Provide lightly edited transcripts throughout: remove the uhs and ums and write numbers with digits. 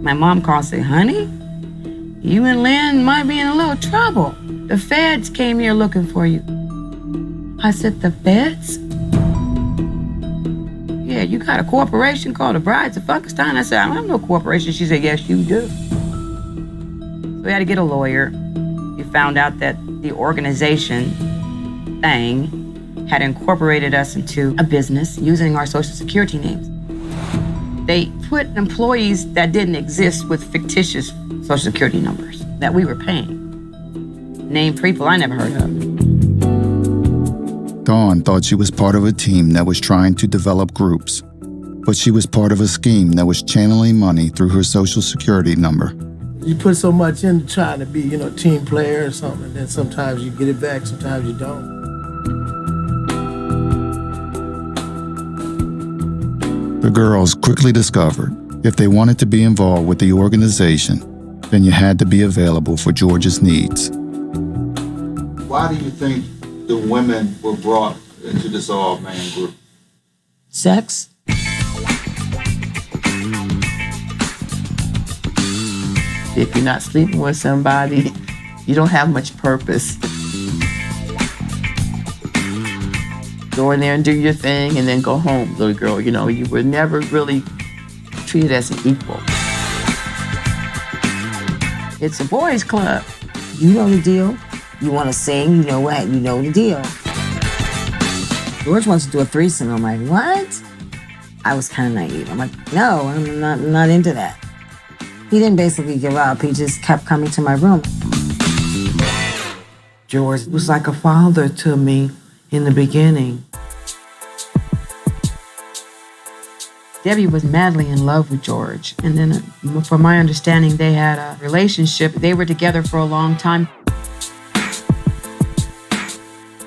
My mom called and said, honey, you and Lynn might be in a little trouble. The feds came here looking for you. I said, the feds? Yeah, you got a corporation called the Brides of Funkadelic. I said, I don't have no corporation. She said, yes, you do. So we had to get a lawyer. We found out that the organization thing had incorporated us into a business using our Social Security names. They put employees that didn't exist with fictitious Social Security numbers that we were paying. Named people I never heard of. Dawn thought she was part of a team that was trying to develop groups, but she was part of a scheme that was channeling money through her Social Security number. You put so much into trying to be, a team player or something, and then sometimes you get it back, sometimes you don't. The girls quickly discovered if they wanted to be involved with the organization, then you had to be available for George's needs. Why do you think the women were brought into this all-man group? Sex? If you're not sleeping with somebody, you don't have much purpose. Go in there and do your thing and then go home, little girl. You were never really treated as an equal. It's a boys' club. You know the deal. You want to sing, you know what? You know the deal. George wants to do a threesome. I'm like, what? I was kind of naive. I'm like, no, I'm not into that. He didn't basically give up. He just kept coming to my room. George was like a father to me in the beginning. Debbie was madly in love with George. And then, from my understanding, they had a relationship. They were together for a long time.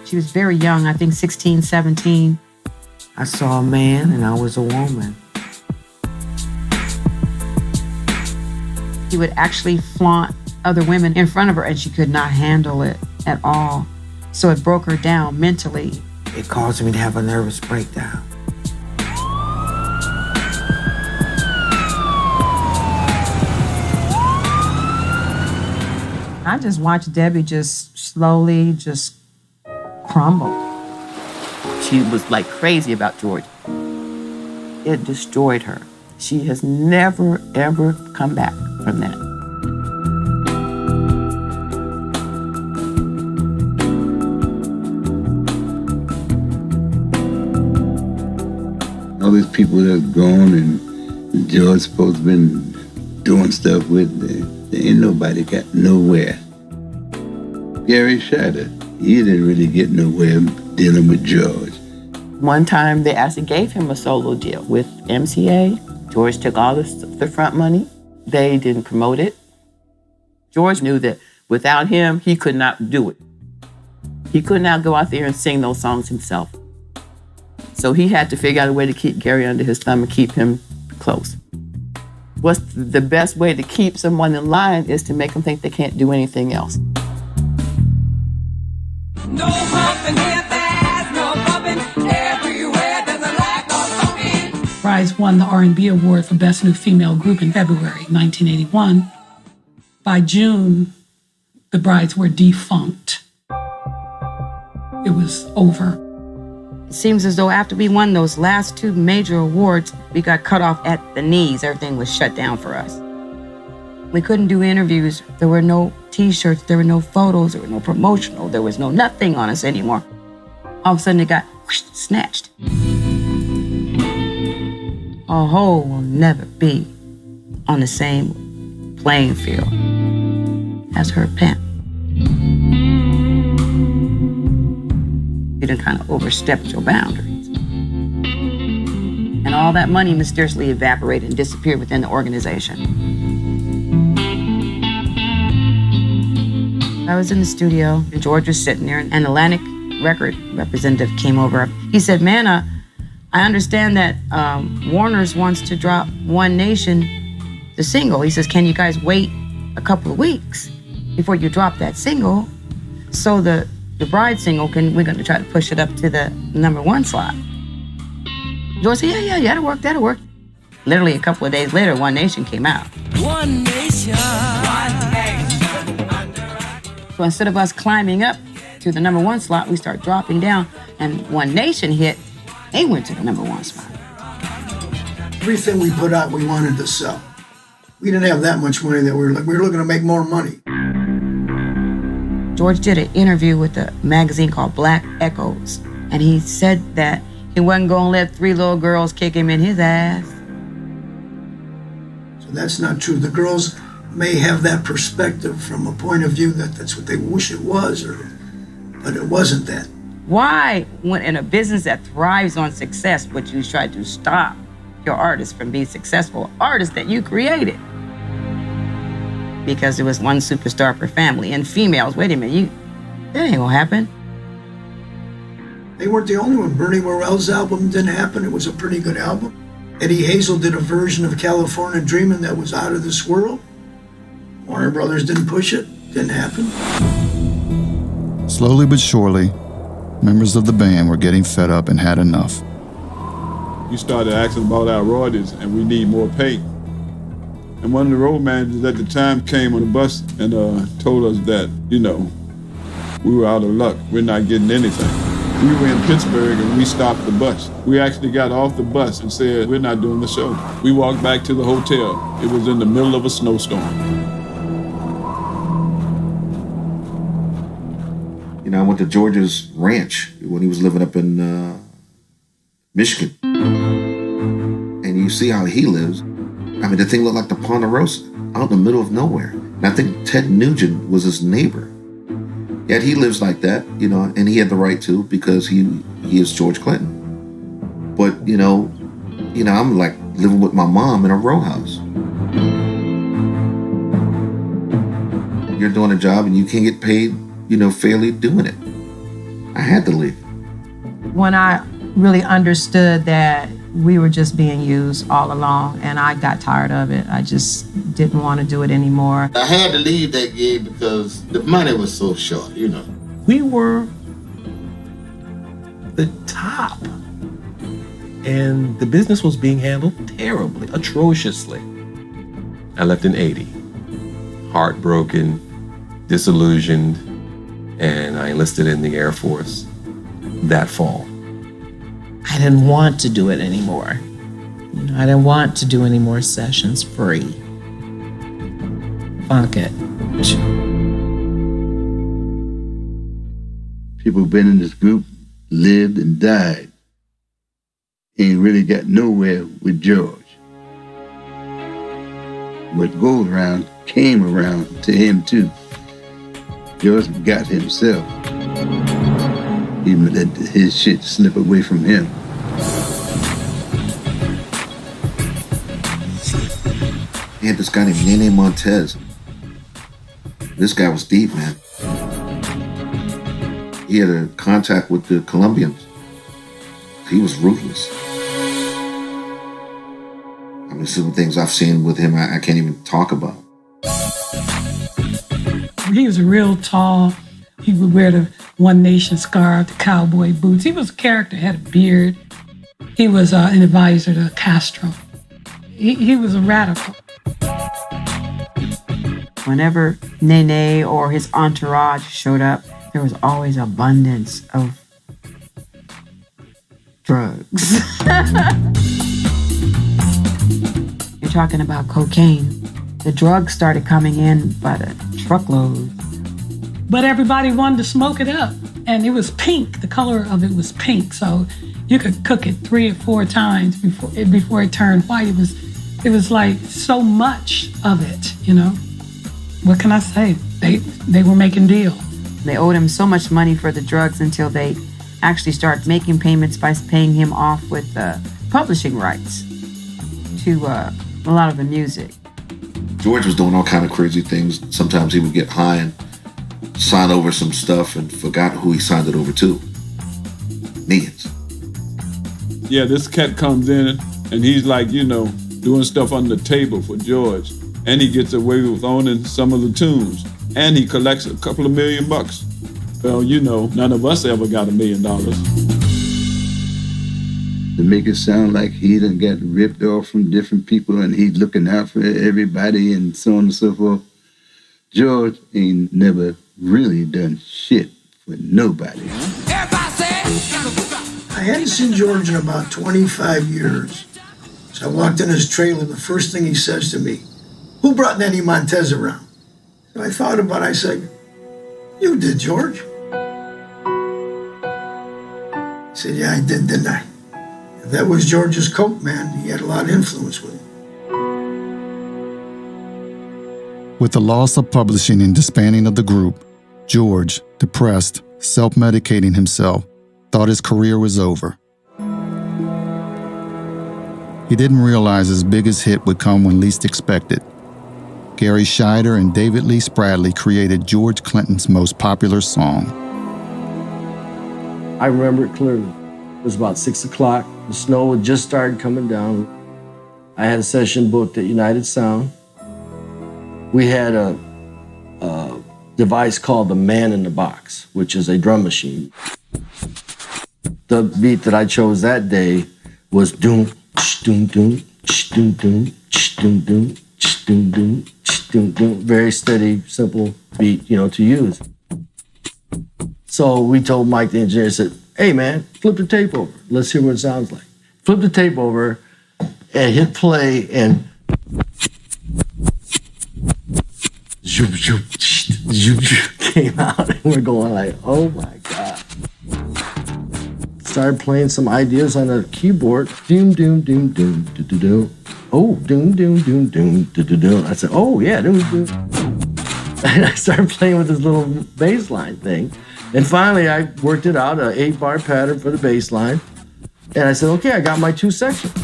She was very young, I think 16, 17. I saw a man and I was a woman. He would actually flaunt other women in front of her, and she could not handle it at all. So it broke her down mentally. It caused me to have a nervous breakdown. I just watched Debbie just slowly crumble. She was like crazy about George. It destroyed her. She has never, ever come back from that. All these people that's gone and George's supposed to been doing stuff with, there ain't nobody got nowhere. Gary Shatter, he didn't really get nowhere dealing with George. One time they actually gave him a solo deal with MCA. George took all the front money. They didn't promote it. George knew that without him, he could not do it. He could not go out there and sing those songs himself. So he had to figure out a way to keep Gary under his thumb and keep him close. What's the best way to keep someone in line is to make them think they can't do anything else. No pumping here, there's no pumping. Everywhere there's a lack of pumping. Brides won the R&B Award for Best New Female Group in February 1981. By June, the Brides were defunct. It was over. It seems as though after we won those last two major awards, we got cut off at the knees. Everything was shut down for us. We couldn't do interviews. There were no T-shirts. There were no photos. There were no promotional. There was no nothing on us anymore. All of a sudden, it got snatched. A hoe will never be on the same playing field as her pimp. You done kind of overstepped your boundaries. And all that money mysteriously evaporated and disappeared within the organization. I was in the studio, and George was sitting there, and an Atlantic record representative came over. He said, man, I understand that Warner's wants to drop One Nation, the single. He says, can you guys wait a couple of weeks before you drop that single? So the Bride single, we're going to try to push it up to the #1 slot. George said, yeah, that'll work. Literally a couple of days later, One Nation came out. One So instead of us climbing up to the number one slot, we start dropping down. And One Nation hit, they went to the number one spot. Everything we put out, we wanted to sell. We didn't have that much money that we were looking to make more money. George did an interview with a magazine called Black Echoes, and he said that he wasn't gonna let 3 little girls kick him in his ass. So that's not true. The girls may have that perspective from a point of view that that's what they wish it was, but it wasn't that. Why, when in a business that thrives on success, would you try to stop your artist from being successful artists that you created? Because there was one superstar per family, and females, wait a minute, that ain't gonna happen. They weren't the only one. Bernie Worrell's album didn't happen. It was a pretty good album. Eddie Hazel did a version of California Dreamin' that was out of this world. Warner Brothers didn't push it. Didn't happen. Slowly but surely, members of the band were getting fed up and had enough. We started asking about our royalties and we need more pay. And one of the road managers at the time came on the bus and told us that, we were out of luck. We're not getting anything. We were in Pittsburgh and we stopped the bus. We actually got off the bus and said, we're not doing the show. We walked back to the hotel. It was in the middle of a snowstorm. I went to George's ranch when he was living up in Michigan. And you see how he lives. I mean, the thing looked like the Ponderosa out in the middle of nowhere. And I think Ted Nugent was his neighbor. Yet he lives like that, and he had the right to because he is George Clinton. But, I'm like living with my mom in a row house. You're doing a job and you can't get paid, fairly doing it. I had to leave. When I really understood that we were just being used all along, and I got tired of it. I just didn't want to do it anymore. I had to leave that gig because the money was so short, We were the top. And the business was being handled terribly, atrociously. I left in 80, heartbroken, disillusioned, and I enlisted in the Air Force that fall. I didn't want to do it anymore. I didn't want to do any more sessions free. Fuck it. People who've been in this group lived and died. Ain't really got nowhere with George. What goes around came around to him too. George got himself. He let his shit slip away from him. He had this guy named Nene Montez. This guy was deep, man. He had a contact with the Colombians. He was ruthless. I mean, some things I've seen with him I can't even talk about. He was real tall. He would wear the One Nation scarf, the cowboy boots. He was a character, had a beard. He was an advisor to Castro. He was a radical. Whenever Nene or his entourage showed up, there was always abundance of drugs. You're talking about cocaine. The drugs started coming in by the truckload. But everybody wanted to smoke it up. And it was pink. The color of it was pink. So you could cook it 3 or 4 times before it turned white. It was like so much of it, What can I say? They were making deals. They owed him so much money for the drugs until they actually started making payments by paying him off with publishing rights to a lot of the music. George was doing all kind of crazy things. Sometimes he would get high and sign over some stuff and forgot who he signed it over to. Millions. Yeah, this cat comes in and he's like, doing stuff under the table for George. And he gets away with owning some of the tunes. And he collects a couple of $1 million. Well, none of us ever got $1 million. to make it sound like he done got ripped off from different people and he's looking out for everybody and so on and so forth. George ain't never really done shit for nobody. I hadn't seen George in about 25 years. So I walked in his trailer, and the first thing he says to me, "Who brought Nenny Montez around?" So I thought about it, I said, "You did, George." He said, "Yeah, I did, didn't I?" And that was George's coke, man. He had a lot of influence with him. With the loss of publishing and disbanding of the group, George, depressed, self-medicating himself, thought his career was over. He didn't realize his biggest hit would come when least expected. Gary Scheider and David Lee Spradley created George Clinton's most popular song. I remember it clearly. It was about 6 o'clock. The snow had just started coming down. I had a session booked at United Sound. We had a device called the Man in the Box, which is a drum machine. The beat that I chose that day was doom, doom, doom, doom, doom, doom, doom, doom, doom, doom, doom. Very steady, simple beat, to use. So we told Mike, the engineer, said, "Hey man, flip the tape over. Let's hear what it sounds like." Flip the tape over and hit play and zoom, zoom, zoom, zoom came out and we're going like, oh my God. Started playing some ideas on a keyboard. Doom, doom, doom, doom, do, do, do. Oh, doom, doom, doom, doom, do, do, do. I said, oh yeah, doom, doom. And I started playing with this little bass line thing. And finally I worked it out, an 8-bar pattern for the bass line. And I said, okay, I got my 2 sections.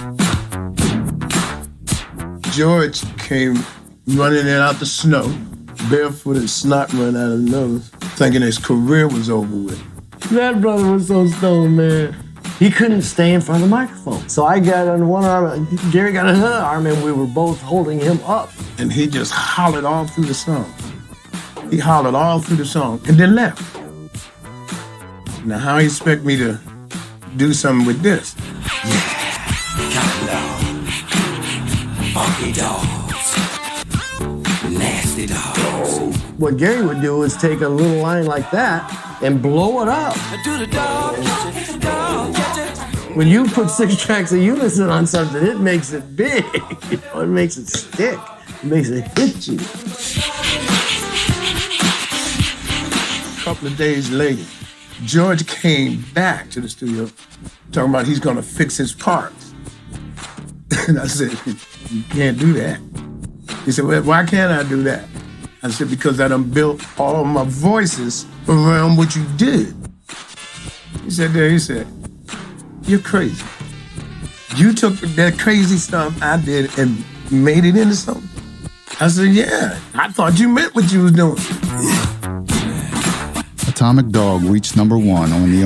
George came running in out the snow, barefoot and snot running out of his nose, thinking his career was over with. That brother was so stoned, man. He couldn't stay in front of the microphone. So I got on one arm, Gary got on another arm, and we were both holding him up. And he just hollered all through the song. He hollered all through the song and then left. Now, how he expect me to do something with this? Funky dogs, nasty dogs. What Gary would do is take a little line like that and blow it up. Do the dog, catch it, dog, catch it. When you put 6 tracks of unison on something, it makes it big. It makes it stick. It makes it hit you. A couple of days later, George came back to the studio talking about he's gonna fix his parts. And I said, you can't do that. He said, well, why can't I do that? I said, because I done built all of my voices around what you did. He said, you're crazy. You took that crazy stuff I did and made it into something. I said, yeah, I thought you meant what you was doing. Atomic Dog reached #1 on the